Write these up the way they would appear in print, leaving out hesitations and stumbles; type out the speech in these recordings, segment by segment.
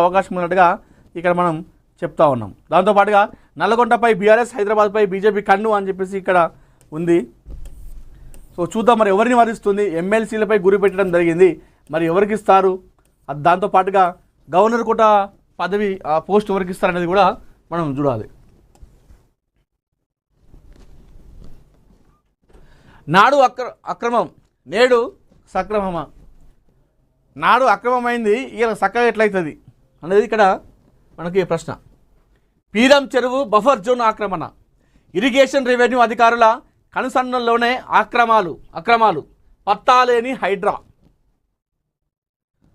అవకాశం ఉన్నట్టుగా ఇక్కడ మనం చెప్తా ఉన్నాం. దాంతోపాటుగా నల్లగొండపై బీఆర్ఎస్, హైదరాబాద్పై బీజేపీ కన్ను అని చెప్పేసి ఇక్కడ ఉంది. సో చూద్దాం మరి ఎవరిని వరిస్తుంది. ఎమ్మెల్సీలపై గురి పెట్టడం జరిగింది, మరి ఎవరికి ఇస్తారు, దాంతోపాటుగా గవర్నర్ కోట పదవి పోస్ట్ ఎవరికి ఇస్తారనేది కూడా మనం చూడాలి. నాడు అక్రమం నేడు సక్రమమా? నాడు అక్రమమైంది, ఇలా చక్కగా ఎట్లయితుంది అనేది ఇక్కడ మనకి ప్రశ్న. పీరం చెరువు బఫర్ జోన్ ఆక్రమణ, ఇరిగేషన్ రెవెన్యూ అధికారుల కనుసన్నల్లోనే అక్రమాలు పత్తాలేని HYDRAA.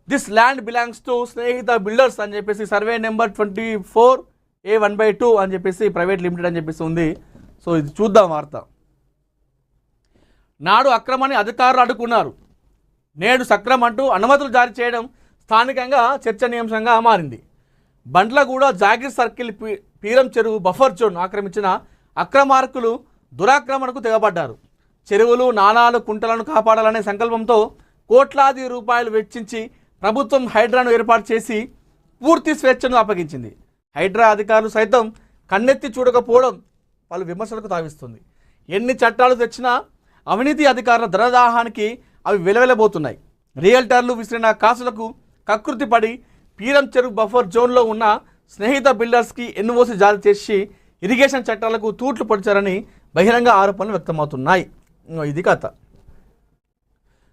This land belongs to Snehitha builders అని చెప్పేసి సర్వే నెంబర్ 24A1/2 అని చెప్పేసి ప్రైవేట్ లిమిటెడ్ అని చెప్పేసి ఉంది. సో ఇది చూద్దాం వార్త. నాడు అక్రమాన్ని అధికారులు అడ్డుకున్నారు, నేడు సక్రమం అంటూ అనుమతులు జారీ చేయడం స్థానికంగా చర్చనీయాంశంగా మారింది. బండ్లగూడ జాగిర్ సర్కిల్ పీరం చెరువు బఫర్ జోన్ ఆక్రమించిన అక్రమార్కులు దురాక్రమణకు తెగబడ్డారు. చెరువులు, నాలాలు, కుంటలను కాపాడాలనే సంకల్పంతో కోట్లాది రూపాయలు వెచ్చించి ప్రభుత్వం హైడ్రాను ఏర్పాటు చేసి పూర్తి స్వేచ్ఛను అప్పగించింది. హైడ్రా అధికారులు సైతం కన్నెత్తి చూడకపోవడం పలు విమర్శలకు తావిస్తుంది. ఎన్ని చట్టాలు తెచ్చినా అవినీతి అధికారుల ధనదాహానికి అవి వెలవెలబోతున్నాయి. రియల్టర్లు విసిరిన కాసులకు కకృతి పడి పీరం చెరువు బఫర్ జోన్లో ఉన్న స్నేహిత బిల్డర్స్కి ఎన్ఓసి జారీ చేసి ఇరిగేషన్ చట్టాలకు తూట్లు పొడిచారని బహిరంగ ఆరోపణలు వ్యక్తమవుతున్నాయి. ఇది కథ.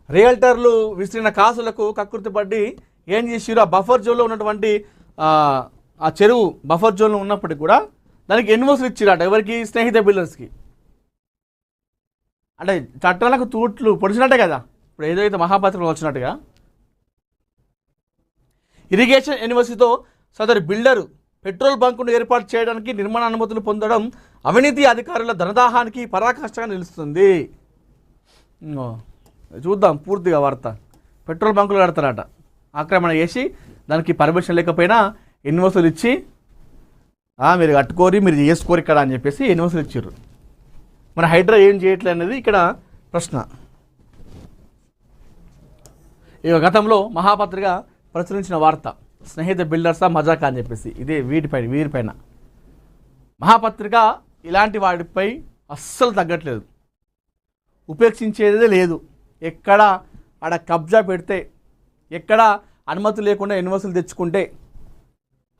రియల్టర్లు విసిరిన కాసులకు కకృతి పడి ఏం చేసిరు, ఆ బఫర్ జోన్లో ఉన్నటువంటి ఆ చెరువు బఫర్ జోన్లో ఉన్నప్పటికీ కూడా దానికి ఎన్ఓసీలు ఇచ్చిరట. ఎవరికి? స్నేహిత బిల్డర్స్కి. అంటే చట్టాలకు తూట్లు పొడిచినట్టే కదా ఇప్పుడు ఏదైతే మహాపత్రికలు వచ్చినట్టుగా. ఇరిగేషన్ ఎన్ఓసీతో సదరు బిల్డరు పెట్రోల్ బంకును ఏర్పాటు చేయడానికి నిర్మాణ అనుమతులు పొందడం అవినీతి అధికారుల ధనదాహానికి పరాకాష్ఠగా నిలుస్తుంది. చూద్దాం పూర్తిగా వార్త. పెట్రోల్ బంకులు కడతారట, ఆక్రమణ చేసి దానికి పర్మిషన్ లేకపోయినా ఎన్ఓసీలు ఇచ్చి మీరు కట్టుకోరి, మీరు చేసుకోరు ఇక్కడ అని చెప్పేసి ఎన్ఓసీలు ఇచ్చారు. మరి హైడ్రా ఏం చేయట్లేదు అనేది ఇక్కడ ప్రశ్న. ఇక గతంలో మహాపత్రిక ప్రచురించిన వార్త స్నేహిత బిల్డర్సా మజాకా అని చెప్పేసి, ఇదే వీరిపైన మహాపత్రిక ఇలాంటి వాటిపై అస్సలు తగ్గట్లేదు, ఉపేక్షించేదే లేదు. ఎక్కడ ఆడ కబ్జా పెడితే, ఎక్కడ అనుమతి లేకుండా ఎన్ఓసీలు తెచ్చుకుంటే,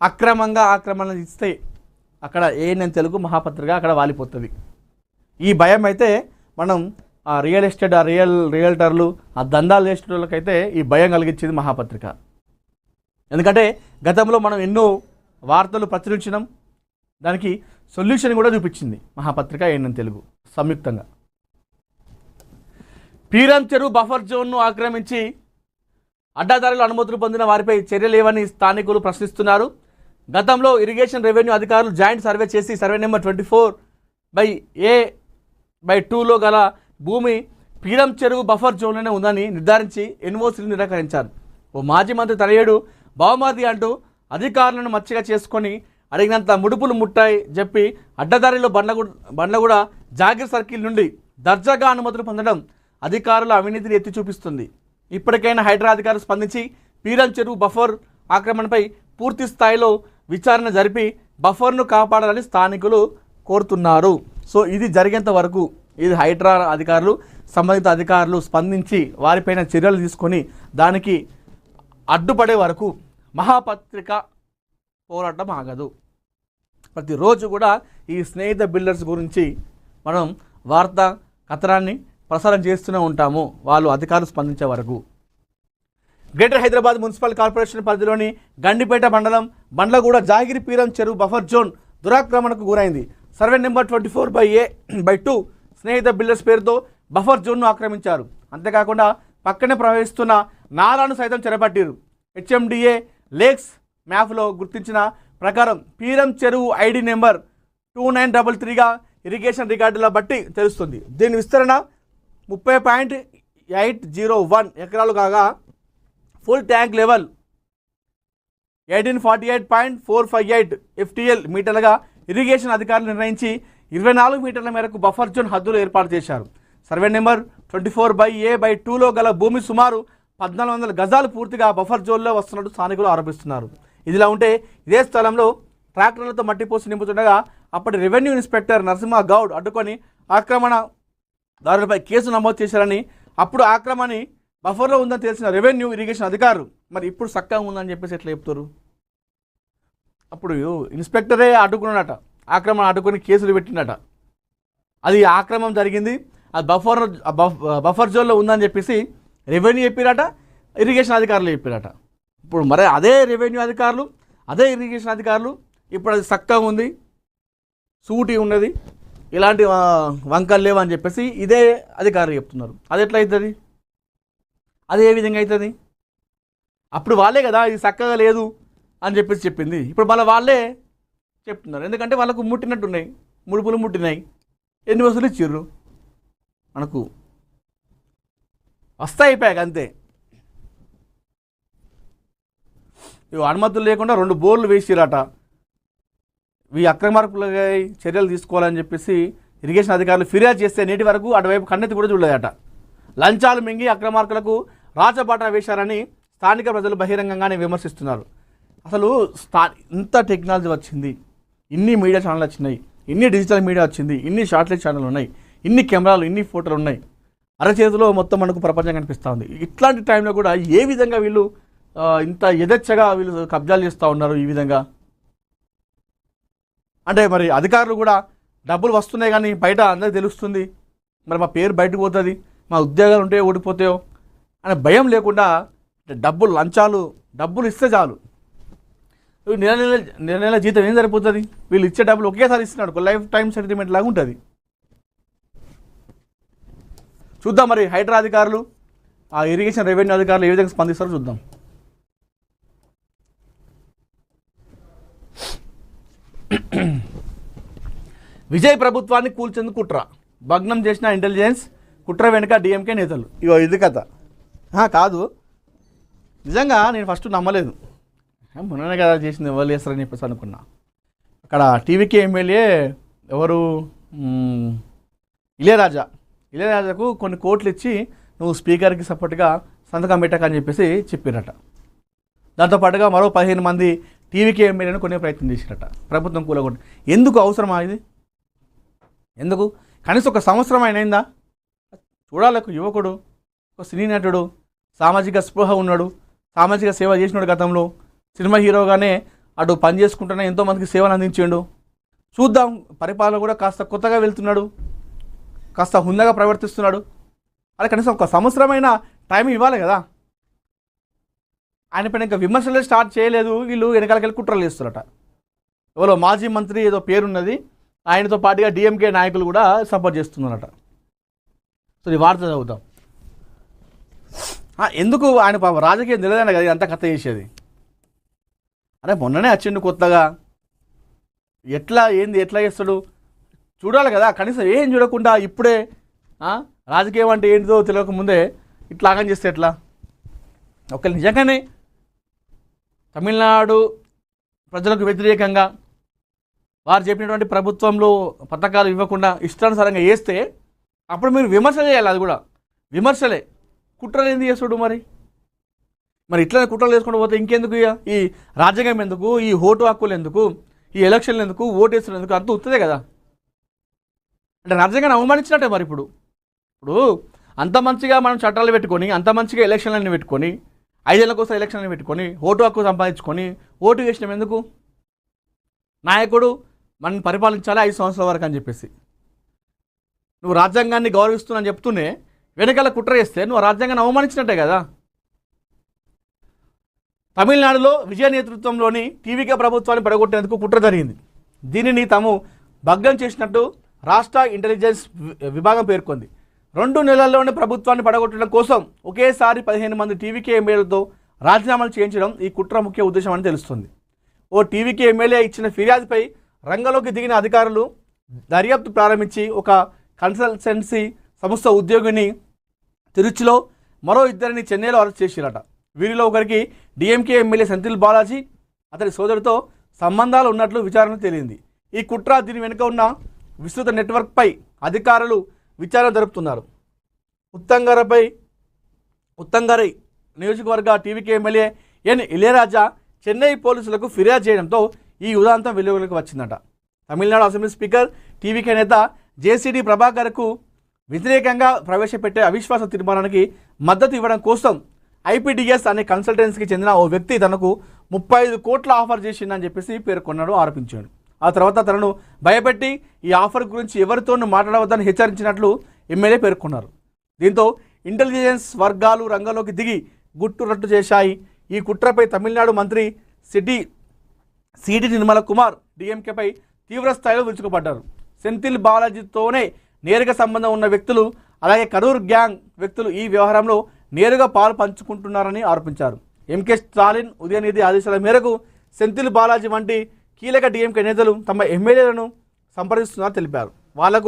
ఆక్రమణ ఇస్తే అక్కడ నేను తెలుగు మహాపత్రిక అక్కడ వాలిపోతుంది. ఈ భయం అయితే మనం ఆ రియల్ ఎస్టేట్, ఆ రియల్టర్లు, ఆ దందాలు చేసే వాళ్ళకైతే ఈ భయం కలిగించేది మహాపత్రిక. ఎందుకంటే గతంలో మనం ఎన్నో వార్తలు ప్రచురించినాం, దానికి సొల్యూషన్ కూడా చూపించింది మహాపత్రిక ఏఎన్ఎన్ తెలుగు సంయుక్తంగా. పీరం చెరువు బఫర్ జోన్ను ఆక్రమించి అడ్డదారులు అనుమతులు పొందిన వారిపై చర్యలేవని స్థానికులు ప్రశ్నిస్తున్నారు. గతంలో ఇరిగేషన్ రెవెన్యూ అధికారులు జాయింట్ సర్వే చేసి సర్వే నెంబర్ 24/A/2లో గల భూమి పీరం చెరువు బఫర్ జోన్లోనే ఉందని నిర్ధారించి ఎన్ఓసీలు నిరాకరించారు. ఓ మాజీ మంత్రి తనయుడు బావమరిది అంటూ అధికారులను మచ్చిగా చేసుకొని అడిగినంత ముడుపులు ముట్టాయి చెప్పి అడ్డదారిలో బండ్లగూడ జాగిర్ సర్కిల్ నుండి దర్జాగా అనుమతులు పొందడం అధికారుల అవినీతిని ఎత్తి చూపిస్తుంది. ఇప్పటికైనా హైడ్రా అధికారులు స్పందించి పీరం చెరువు బఫర్ ఆక్రమణపై పూర్తి స్థాయిలో విచారణ జరిపి బఫర్ను కాపాడాలని స్థానికులు కోరుతున్నారు. సో ఇది జరిగేంత వరకు ఇది హైడ్రా అధికారులు, సంబంధిత అధికారులు స్పందించి వారిపైన చర్యలు తీసుకొని దానికి అడ్డుపడే వరకు మహాపత్రిక పోరాటం ఆగదు. ప్రతిరోజు కూడా ఈ స్నేహిత బిల్డర్స్ గురించి మనం వార్తా కథనాన్ని ప్రసారం చేస్తూనే ఉంటాము, వాళ్ళు అధికారులు స్పందించే వరకు. గ్రేటర్ హైదరాబాద్ మున్సిపల్ కార్పొరేషన్ పరిధిలోని గండిపేట మండలం బండ్లగూడ జాగిరి పీరం చెరువు బఫర్ జోన్ దురాక్రమణకు గురైంది. Survey number 24/A/2 Snehitha builders పేరుతో బఫర్ జోన్ను ఆక్రమించారు. అంతేకాకుండా పక్కనే ప్రవహిస్తున్న నాలాను సైతం చెరపట్టారు. HMDA లేక్స్ మ్యాప్లో గుర్తించిన ప్రకారం పీరం చెరువు ఐడి నెంబర్ 2933గా ఇరిగేషన్ రికార్డుల బట్టి తెలుస్తుంది. దీని విస్తరణ 30.801 ఎకరాలు కాగా ఫుల్ ట్యాంక్ లెవెల్ 1848.458 FTL మీటర్లుగా ఇరిగేషన్ అధికారులు నిర్ణయించి 24 మీటర్ల మేరకు బఫర్ జోన్ హద్దులు ఏర్పాటు చేశారు. సర్వే నెంబర్ 24/A/2లో గల భూమి సుమారు 1400 గజాలు పూర్తిగా బఫర్ జోన్లో వస్తున్నట్టు స్థానికులు ఆరోపిస్తున్నారు. ఇదిలా ఉంటే ఇదే స్థలంలో ట్రాక్టర్లతో మట్టి పోసి నింపుతుండగా అప్పటి రెవెన్యూ ఇన్స్పెక్టర్ నరసింహ గౌడ్ అడ్డుకొని ఆక్రమణదారులపై కేసు నమోదు చేశారని, అప్పుడు ఆక్రమణ బఫర్లో ఉందని తెలిసిన రెవెన్యూ ఇరిగేషన్ అధికారులు మరి ఇప్పుడు చక్కగా ఉందని చెప్పేసి ఎట్లా చెప్తారు? అప్పుడు ఇన్స్పెక్టరే అడ్డుకున్నాడట, ఆక్రమణ అడ్డుకొని కేసులు పెట్టిండట. అది ఆక్రమణ జరిగింది, అది బఫర్ జోన్లో ఉందని చెప్పేసి రెవెన్యూ చెప్పిరట, ఇరిగేషన్ అధికారులు చెప్పిరట. ఇప్పుడు మరి అదే రెవెన్యూ అధికారులు, అదే ఇరిగేషన్ అధికారులు ఇప్పుడు అది చక్కగా ఉంది, సూటి ఉన్నది, ఇలాంటి వంకలు లేవు అని చెప్పేసి ఇదే అధికారులు చెప్తున్నారు. అది ఎట్లా అవుతుంది? అది ఏ విధంగా అవుతుంది? అప్పుడు వాళ్ళే కదా ఇది చక్కగా లేదు అని చెప్పేసి చెప్పింది, ఇప్పుడు మళ్ళీ వాళ్ళే చెప్తున్నారు. ఎందుకంటే వాళ్ళకు ముట్టినట్టున్నాయి, ముడుపులు ముట్టినాయి, ఎన్ని వసూలు ఇచ్చిర్రు, మనకు వస్తాయి అయిపోయాక అంతే. ఇవి అనుమతులు లేకుండా 2 బోర్లు వేసిరట. ఈ అక్రమార్కులపై చర్యలు తీసుకోవాలని చెప్పేసి ఇరిగేషన్ అధికారులు ఫిర్యాదు చేస్తే నేటి వరకు అటువైపు కన్నెత్తి కూడా చూడలేదట. లంచాలు మింగి అక్రమార్కులకు రాచబాట వేశారని స్థానిక ప్రజలు బహిరంగంగానే విమర్శిస్తున్నారు. అసలు ఇంత టెక్నాలజీ వచ్చింది, ఇన్ని మీడియా ఛానల్ వచ్చినాయి, ఇన్ని డిజిటల్ మీడియా వచ్చింది, ఇన్ని శాటిలైట్ ఛానల్ ఉన్నాయి, ఇన్ని కెమెరాలు, ఇన్ని ఫోటోలు ఉన్నాయి, అరచేతిలో మొత్తం మనకు ప్రపంచం కనిపిస్తూ ఉంది. ఇట్లాంటి టైంలో కూడా ఏ విధంగా వీళ్ళు ఇంత యథేచ్ఛగా వీళ్ళు కబ్జాలు చేస్తూ ఉన్నారు ఈ విధంగా? అంటే మరి అధికారులు కూడా డబ్బులు వస్తున్నాయి కానీ బయట అందరికీ తెలుస్తుంది, మరి మా పేరు బయటకు పోతుంది, మా ఉద్యోగాలు ఉంటే ఓడిపోతాయో అనే భయం లేకుండా డబ్బులు లంచాలు డబ్బులు ఇస్తే చాలు. నెల నెల జీతం ఏం సరిపోతుంది? వీళ్ళు ఇచ్చే డబ్బులు ఒకేసారి ఇస్తున్నాడు, లైఫ్ టైం సెటిల్మెంట్ లాగా ఉంటుంది. చూద్దాం మరి హైడ్రా అధికారులు, ఆ ఇరిగేషన్ రెవెన్యూ అధికారులు ఏ విధంగా స్పందిస్తారో చూద్దాం. విజయ్ ప్రభుత్వాన్ని కూల్చేందుకు కుట్ర, భగ్నం చేసిన ఇంటెలిజెన్స్, కుట్ర వెనుక డిఎంకే నేతలు. ఇగో ఇది కథ కాదు, నిజంగా నేను ఫస్ట్ నమ్మలేదు, మొన్ననే కదా చేసింది, ఎవరు చేస్తారని చెప్పేసి అనుకున్నా. అక్కడ టీవీకే ఎమ్మెల్యే ఎవరు, ఇళయరాజాకు కొన్ని కోట్లు ఇచ్చి నువ్వు స్పీకర్కి సపోర్ట్గా సంతకం పెట్టకని చెప్పేసి చెప్పిరట. దాంతోపాటుగా మరో 15 మంది టీవీకే ఎమ్మెల్యేను కొనే ప్రయత్నం చేసిరట. ప్రభుత్వం కూలగొట్టి ఎందుకు అవసరమా ఇది? ఎందుకు? కనీసం ఒక సంవత్సరం అయినా చూడాలి. ఒక యువకుడు, ఒక సినీ నటుడు, సామాజిక స్పృహ ఉన్నాడు, సామాజిక సేవ చేసినాడు, గతంలో సినిమా హీరోగానే అటు పని చేసుకుంటూనే ఎంతోమందికి సేవలు అందించాడు. చూద్దాం, పరిపాలన కూడా కాస్త కొత్తగా వెళ్తున్నాడు, కాస్త హుందాగా ప్రవర్తిస్తున్నాడు. అలా కనీసం ఒక సంవత్సరమైన టైం ఇవ్వాలి కదా. ఆయన పైన ఇంకా విమర్శలే స్టార్ట్ చేయలేదు, వీళ్ళు వెనకాలకెళ్ళి కుట్రలు చేస్తారట. ఎవరో మాజీ మంత్రి ఏదో పేరున్నది, ఆయనతో పాటుగా డిఎంకే నాయకులు కూడా సపోర్ట్ చేస్తున్నారట. సో ఈ వార్త చదువుతాం. ఎందుకు ఆయన రాజకీయం తెలియదన్న కదా అంతా కథ చేసేది. అరే మొన్ననే వచ్చిండు కొత్తగా, ఎట్లా చేస్తాడు చూడాలి కదా. కనీసం ఏం చూడకుండా ఇప్పుడే రాజకీయం అంటే ఏంటిదో తెలియకముందే ఇట్లా ఆగం చేస్తే ఎట్లా? ఒకళ్ళు నిజంగానే తమిళనాడు ప్రజలకు వ్యతిరేకంగా వారు చెప్పినటువంటి ప్రభుత్వంలో పథకాలు ఇవ్వకుండా ఇష్టానుసారంగా వేస్తే అప్పుడు మీరు విమర్శ చేయాలి. అది కూడా విమర్శలే, కుట్రలు ఎందుకు చేసుడు? మరి ఇట్లనే కుట్రలు చేసుకుంటూ పోతే ఇంకెందుకు? ఈ రాజ్యాంగం ఎందుకు? ఈ ఓటు హక్కులు ఎందుకు? ఈ ఎలక్షన్లు ఎందుకు? ఓటేసులు ఎందుకు? అంత ఉత్తదే కదా. అంటే రాజ్యాంగాన్ని అవమానించినట్టే. మరి ఇప్పుడు అంత మంచిగా మనం చట్టాలు పెట్టుకొని, అంత మంచిగా ఎలక్షన్లన్నీ పెట్టుకొని, 5 ఏళ్ళ కోసం ఎలక్షన్లు పెట్టుకొని, ఓటు హక్కు సంపాదించుకొని ఓటు వేసినాం ఎందుకు? నాయకుడు మనం పరిపాలించాలి 5 సంవత్సరాల వరకు అని చెప్పేసి నువ్వు రాజ్యాంగాన్ని గౌరవిస్తున్నాని చెప్తూనే వెనకాల కుట్ర చేస్తే నువ్వు రాజ్యాంగాన్ని అవమానించినట్టే కదా. తమిళనాడులో విజయ నేతృత్వంలోని టీవీకే ప్రభుత్వాన్ని పడగొట్టేందుకు కుట్ర జరిగింది. దీనిని తాము భగ్నం చేసినట్టు రాష్ట్ర ఇంటెలిజెన్స్ విభాగం పేర్కొంది. 2 నెలల్లోనే ప్రభుత్వాన్ని పడగొట్టడం కోసం ఒకేసారి 15 మంది టీవీకే ఎమ్మెల్యేలతో రాజీనామాలు చేయించడం ఈ కుట్ర ముఖ్య ఉద్దేశం అని తెలుస్తుంది. ఓ టీవీకే ఎమ్మెల్యే ఇచ్చిన ఫిర్యాదుపై రంగంలోకి దిగిన అధికారులు దర్యాప్తు ప్రారంభించి ఒక కన్సల్టెన్సీ సంస్థ ఉద్యోగిని తిరుచిలో, మరో 2 చెన్నైలో అరెస్ట్ చేసిరట. వీరిలో ఒకరికి డిఎంకే ఎమ్మెల్యే సెంథిల్ బాలాజీ, అతని సోదరుడితో సంబంధాలు ఉన్నట్లు విచారణ తేలింది. ఈ కుట్ర, దీని వెనుక ఉన్న విస్తృత నెట్వర్క్పై అధికారులు విచారణ జరుపుతున్నారు. ఉత్తంగరై నియోజకవర్గ టీవీకే ఎమ్మెల్యే ఇళయరాజా చెన్నై పోలీసులకు ఫిర్యాదు చేయడంతో ఈ ఉదాంతం వెలుగులోకి వచ్చిందట. తమిళనాడు అసెంబ్లీ స్పీకర్ టీవీకే నేత జేసీడీ ప్రభాకర్కు వ్యతిరేకంగా ప్రవేశపెట్టే అవిశ్వాస తీర్మానానికి మద్దతు ఇవ్వడం కోసం ఐపీడీఎస్ అనే కన్సల్టెన్సీకి చెందిన ఓ వ్యక్తి తనకు 35 కోట్ల ఆఫర్ చేసిందని చెప్పేసి పేర్కొన్నాడు, ఆరోపించాడు. ఆ తర్వాత తనను భయపెట్టి ఈ ఆఫర్ గురించి ఎవరితోనూ మాట్లాడవద్దని హెచ్చరించినట్లు ఎమ్మెల్యే పేర్కొన్నారు. దీంతో ఇంటెలిజెన్స్ వర్గాలు రంగంలోకి దిగి గుట్టు రట్టు చేశాయి. ఈ కుట్రపై తమిళనాడు మంత్రి సిడి నిర్మల కుమార్ డీఎంకేపై తీవ్ర స్థాయిలో విరుచుకుపడ్డారు. సెంథిల్ బాలాజీతోనే నేరుగా సంబంధం ఉన్న వ్యక్తులు, అలాగే కరూర్ గ్యాంగ్ వ్యక్తులు ఈ వ్యవహారంలో నేరుగా పాలు పంచుకుంటున్నారని ఆరోపించారు. ఎంకే స్టాలిన్, ఉదయనిధి ఆదేశాల మేరకు సెంథిల్ బాలాజీ వంటి కీలక డీఎంకే నేతలు తమ ఎమ్మెల్యేలను సంప్రదిస్తున్నారని తెలిపారు. వాళ్లకు